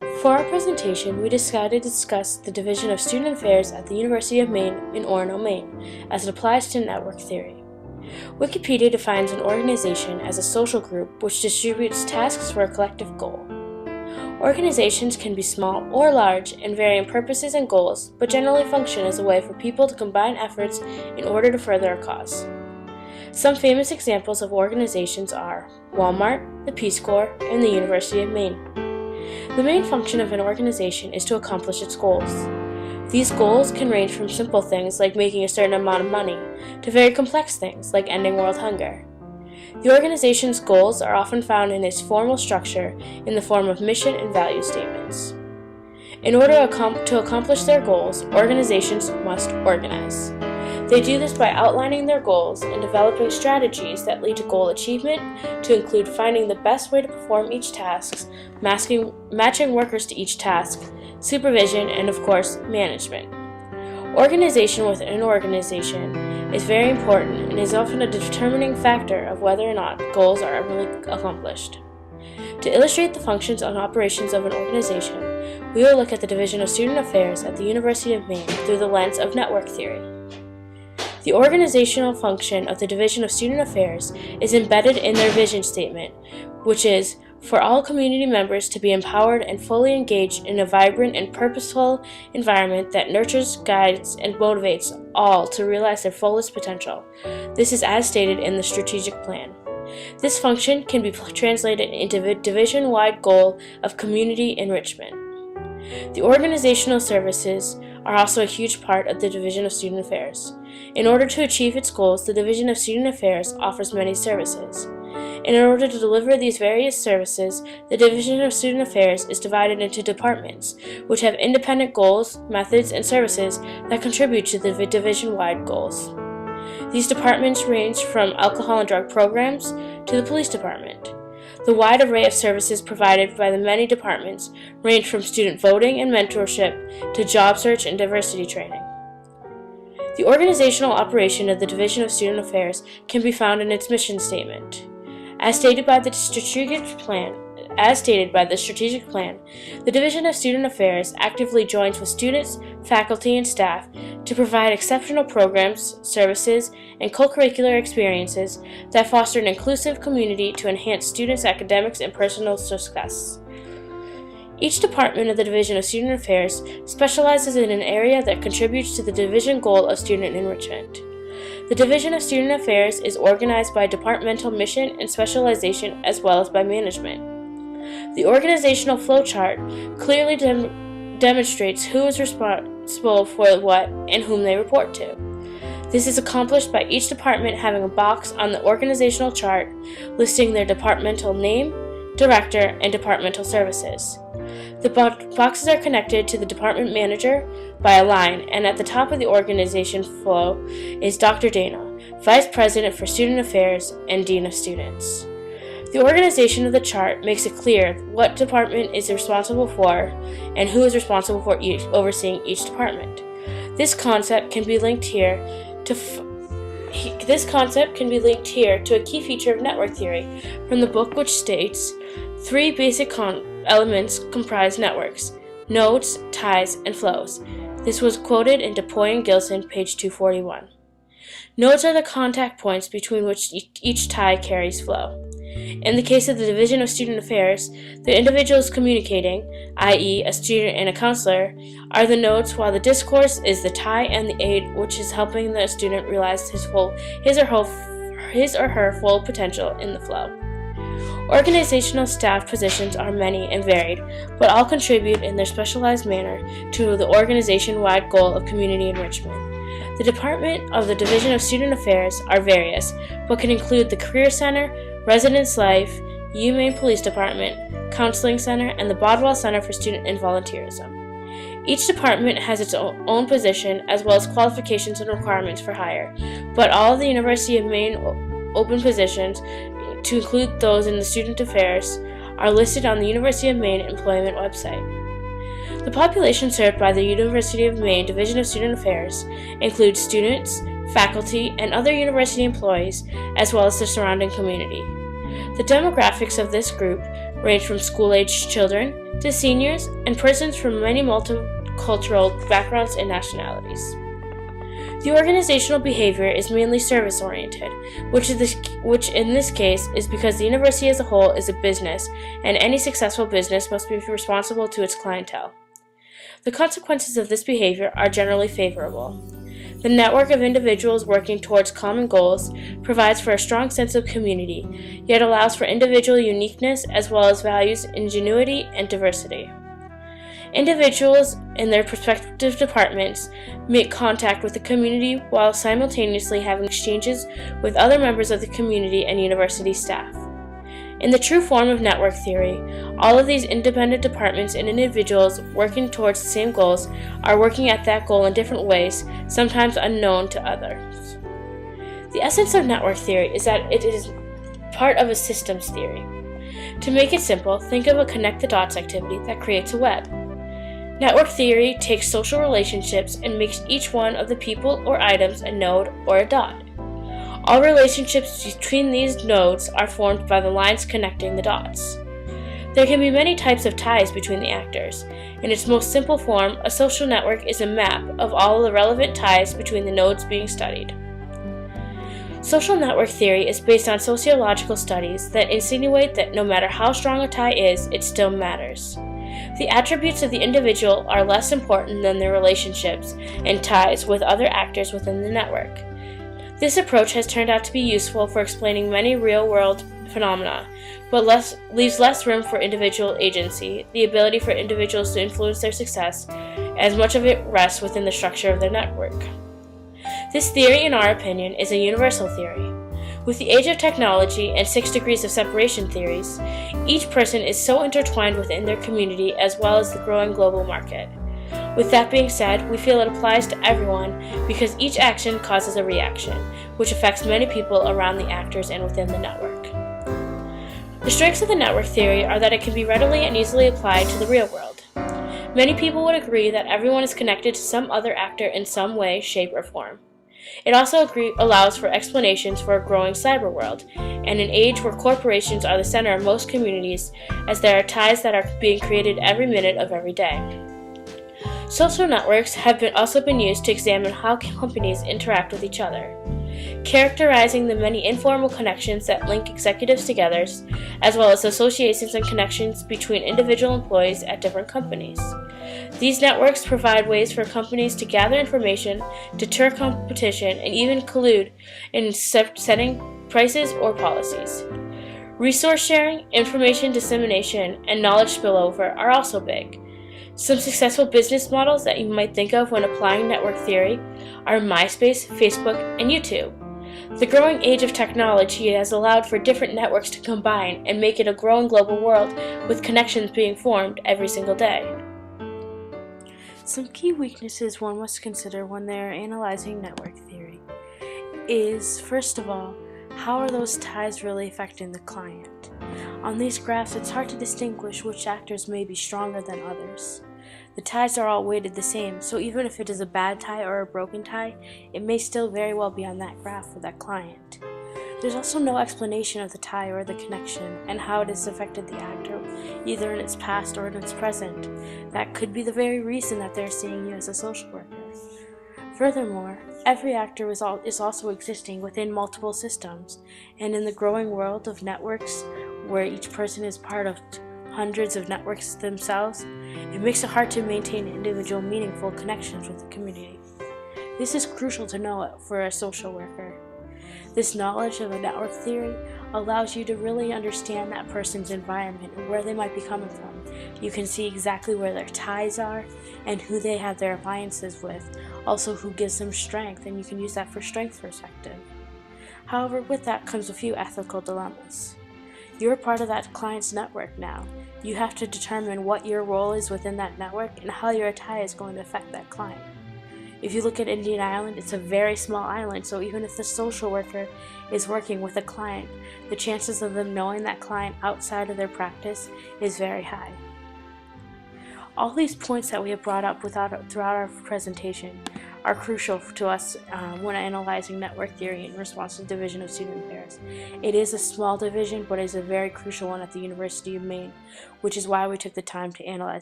For our presentation, we decided to discuss the Division of Student Affairs at the University of Maine in Orono, Maine, as it applies to network theory. Wikipedia defines an organization as a social group which distributes tasks for a collective goal. Organizations can be small or large and vary in purposes and goals, but generally function as a way for people to combine efforts in order to further a cause. Some famous examples of organizations are Walmart, the Peace Corps, and the University of Maine. The main function of an organization is to accomplish its goals. These goals can range from simple things like making a certain amount of money to very complex things like ending world hunger. The organization's goals are often found in its formal structure in the form of mission and value statements. In order to accomplish their goals, organizations must organize. They do this by outlining their goals and developing strategies that lead to goal achievement, to include finding the best way to perform each task, matching workers to each task, supervision, and of course, management. Organization within an organization is very important and is often a determining factor of whether or not goals are really accomplished. To illustrate the functions and operations of an organization, we will look at the Division of Student Affairs at the University of Maine through the lens of network theory. The organizational function of the Division of Student Affairs is embedded in their vision statement, which is for all community members to be empowered and fully engaged in a vibrant and purposeful environment that nurtures, guides, and motivates all to realize their fullest potential. This is as stated in the strategic plan. This function can be translated into a division-wide goal of community enrichment. The organizational services are also a huge part of the Division of Student Affairs. In order to achieve its goals, the Division of Student Affairs offers many services. In order to deliver these various services, the Division of Student Affairs is divided into departments, which have independent goals, methods, and services that contribute to the division-wide goals. These departments range from alcohol and drug programs to the police department. The wide array of services provided by the many departments range from student voting and mentorship to job search and diversity training. The organizational operation of the Division of Student Affairs can be found in its mission statement. As stated by the strategic plan, the Division of Student Affairs actively joins with students, faculty, and staff to provide exceptional programs, services, and co-curricular experiences that foster an inclusive community to enhance students' academics and personal success. Each department of the Division of Student Affairs specializes in an area that contributes to the division goal of student enrichment. The Division of Student Affairs is organized by departmental mission and specialization as well as by management. The organizational flowchart clearly demonstrates who is responsible for what and whom they report to. This is accomplished by each department having a box on the organizational chart listing their departmental name, director, and departmental services. The boxes are connected to the department manager by a line, and at the top of the organization flow is Dr. Dana, Vice President for Student Affairs and Dean of Students. The organization of the chart makes it clear what department is responsible for and who is responsible for overseeing each department. This concept can be linked here to a key feature of network theory from the book, which states 3 basic elements comprise networks: nodes, ties, and flows. This was quoted in DuPois and Gilson, page 241. Nodes are the contact points between which each tie carries flow. In the case of the Division of Student Affairs, the individuals communicating, i.e. a student and a counselor, are the nodes, while the discourse is the tie and the aid which is helping the student realize his or her full potential in the flow. Organizational staff positions are many and varied, but all contribute in their specialized manner to the organization-wide goal of community enrichment. The department of the Division of Student Affairs are various, but can include the Career Center, Residence Life, UMaine Police Department, Counseling Center, and the Bodwell Center for Student and Volunteerism. Each department has its own position as well as qualifications and requirements for hire, but all of the University of Maine open positions, to include those in the Student Affairs, are listed on the University of Maine employment website. The population served by the University of Maine Division of Student Affairs includes students, faculty, and other university employees, as well as the surrounding community. The demographics of this group range from school-aged children to seniors and persons from many multicultural backgrounds and nationalities. The organizational behavior is mainly service-oriented, which in this case is because the university as a whole is a business, and any successful business must be responsible to its clientele. The consequences of this behavior are generally favorable. The network of individuals working towards common goals provides for a strong sense of community, yet allows for individual uniqueness as well as values ingenuity and diversity. Individuals in their respective departments make contact with the community while simultaneously having exchanges with other members of the community and university staff. In the true form of network theory, all of these independent departments and individuals working towards the same goals are working at that goal in different ways, sometimes unknown to others. The essence of network theory is that it is part of a systems theory. To make it simple, think of a connect the dots activity that creates a web. Network theory takes social relationships and makes each one of the people or items a node or a dot. All relationships between these nodes are formed by the lines connecting the dots. There can be many types of ties between the actors. In its most simple form, a social network is a map of all the relevant ties between the nodes being studied. Social network theory is based on sociological studies that insinuate that no matter how strong a tie is, it still matters. The attributes of the individual are less important than their relationships and ties with other actors within the network. This approach has turned out to be useful for explaining many real-world phenomena, but leaves less room for individual agency, the ability for individuals to influence their success, as much of it rests within the structure of their network. This theory, in our opinion, is a universal theory. With the age of technology and 6 degrees of separation theories, each person is so intertwined within their community as well as the growing global market. With that being said, we feel it applies to everyone because each action causes a reaction, which affects many people around the actors and within the network. The strengths of the network theory are that it can be readily and easily applied to the real world. Many people would agree that everyone is connected to some other actor in some way, shape, or form. It also allows for explanations for a growing cyber world, and an age where corporations are the center of most communities, as there are ties that are being created every minute of every day. Social networks have also been used to examine how companies interact with each other, characterizing the many informal connections that link executives together, as well as associations and connections between individual employees at different companies. These networks provide ways for companies to gather information, deter competition, and even collude in setting prices or policies. Resource sharing, information dissemination, and knowledge spillover are also big. Some successful business models that you might think of when applying network theory are MySpace, Facebook, and YouTube. The growing age of technology has allowed for different networks to combine and make it a growing global world with connections being formed every single day. Some key weaknesses one must consider when they are analyzing network theory is, first of all, how are those ties really affecting the client? On these graphs, it's hard to distinguish which actors may be stronger than others. The ties are all weighted the same, so even if it is a bad tie or a broken tie, it may still very well be on that graph for that client. There's also no explanation of the tie or the connection and how it has affected the actor, either in its past or in its present. That could be the very reason that they're seeing you as a social worker. Furthermore, every actor is also existing within multiple systems, and in the growing world of networks, where each person is part of hundreds of networks themselves, it makes it hard to maintain individual meaningful connections with the community. This is crucial to know for a social worker. This knowledge of a network theory allows you to really understand that person's environment and where they might be coming from. You can see exactly where their ties are and who they have their alliances with, also who gives them strength, and you can use that for strength perspective. However, with that comes a few ethical dilemmas. You're part of that client's network now. You have to determine what your role is within that network and how your tie is going to affect that client. If you look at Indian Island, it's a very small island, so even if the social worker is working with a client, the chances of them knowing that client outside of their practice is very high. All these points that we have brought up throughout our presentation are crucial to us when analyzing network theory in response to the division of student affairs. It is a small division, but it is a very crucial one at the University of Maine, which is why we took the time to analyze